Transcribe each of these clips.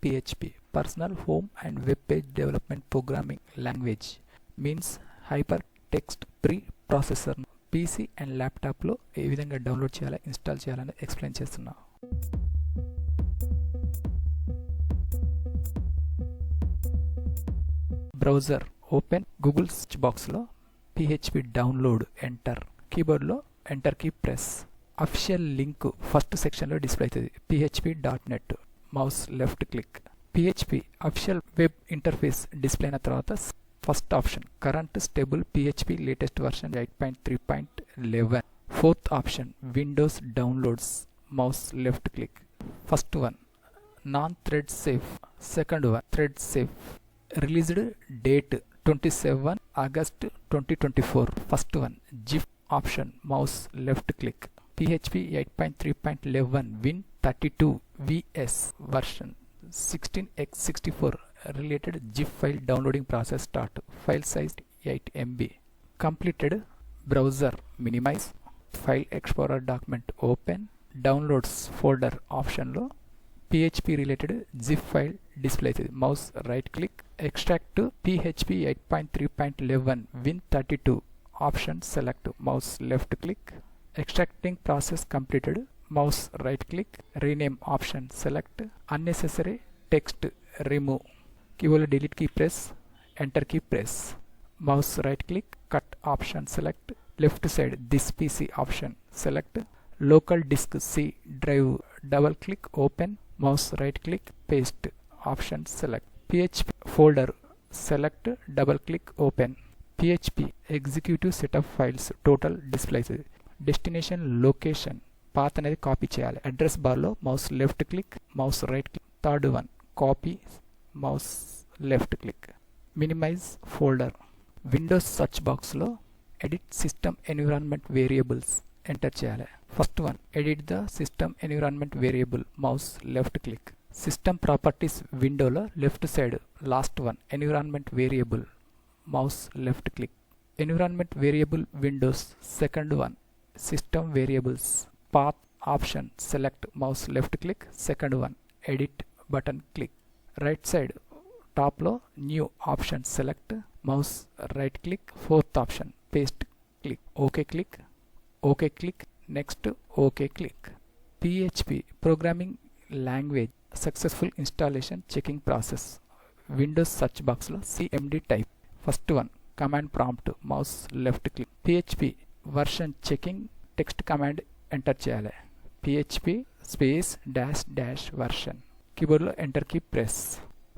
PHP, Personal Home and Web Page Development Programming Language, means hypertext pre-processor. PC and ల్యాప్టాప్లో ఏ విధంగా download చేయాలి, install చేయాలని explain చేస్తున్నా. బ్రౌజర్ ఓపెన్, గూగుల్ సెర్చ్ బాక్స్లో PHP డౌన్లోడ్ ఎంటర్, కీబోర్డ్లో enter key press. Official link first సెక్షన్లో display అవుతుంది. php.net, mouse left click. PHP official web interface display అయిన తర్వాత first option current stable PHP latest version 8.3.11. Fourth option windows downloads, mouse left click. First one non thread safe, second one thread safe. Released date 27 August 2024. First one zip option, mouse left click. PHP 8.3.11 Win32 VS version 16x64 related zip file downloading process start. File size 8 MB. Completed. Browser minimize. File Explorer document open. Downloads folder option lo PHP related zip file display. Mouse right click. Extract to PHP 8.3.11 Win32 option select. Mouse left click. Extracting process completed. Mouse right click. Rename option select. Unnecessary text remove. Keyboard delete key press, enter key press. Mouse right click, cut option select. Left side this PC option select. Local disk C drive double click open. Mouse right click, paste option select. PHP folder select, double click open. PHP executive set of files total displays. Destination location path అనేది copy చేయాలి. Address బార్లో mouse left click, mouse right click. Third one copy, mouse left click. Minimize folder. Windows search బాక్స్లో edit system environment variables enter చేయాలి. First one edit the system environment variable, mouse left click. System properties విండోలో left side last one environment variable, mouse left click. Environment variable windows second one system variables path option select, mouse left click. Second one edit button click. Right side top lo new option select, mouse right click. Fourth option paste click. OK click. OK click. Next OK click. PHP programming language successful installation checking process. Windows search box lo CMD type. First one command prompt, mouse left click. PHP version checking text command enter చేయాలి. PHP space dash dash version. కీబోర్డ్లో enter key press.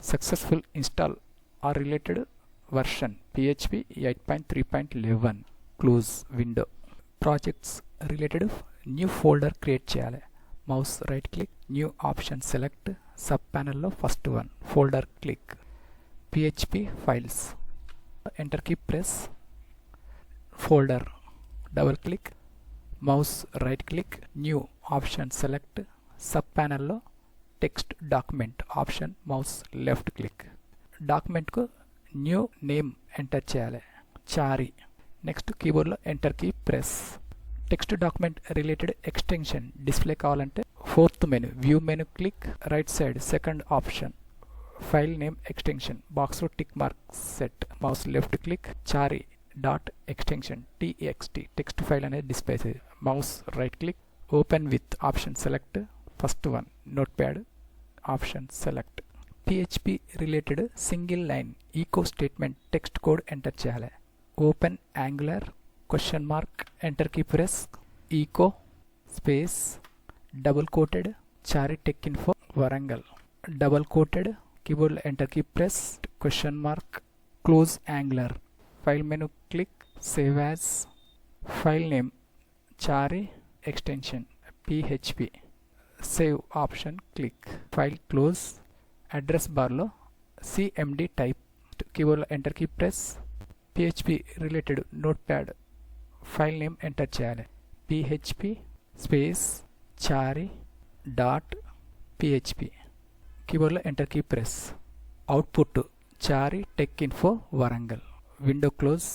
Successful install or related version PHP 8.3.11. Close window. Projects related new folder create చేయాలి. Mouse right click, new option select. Sub ప్యానల్లో first one folder click. PHP files. Enter key press. Folder double click, mouse right click, new option select. Sub ప్యానల్లో text document option, mouse left click. డాక్యుమెంట్కు new name enter చేయాలి, చారి. Next కీబోర్డ్లో enter key press. Text document related extension display కావాలంటే fourth menu view menu click. Right side second option file name extension బాక్స్లో tick mark set. Mouse left click, Chari dot extension TXT text file అనేది display అవుతుంది. Mouse right click, open with option select. First one notepad option select. PHP related single line echo statement text code enter చేయాలి. Open angular question mark enter key press. Eco space double quoted Chari tech info Warangal double quoted. కీబోర్డ్లో enter key press. Question mark close angular. File menu click, save as. File name Chari extension PHP. Save option click. File close. Address బార్లో CMD type. కీబోర్డ్లో enter key press. PHP related notepad file name enter చేయాలి. PHP space Chari dot PHP. కీబోర్డ్లో enter key press. Output Chari tech info Warangal. Window close.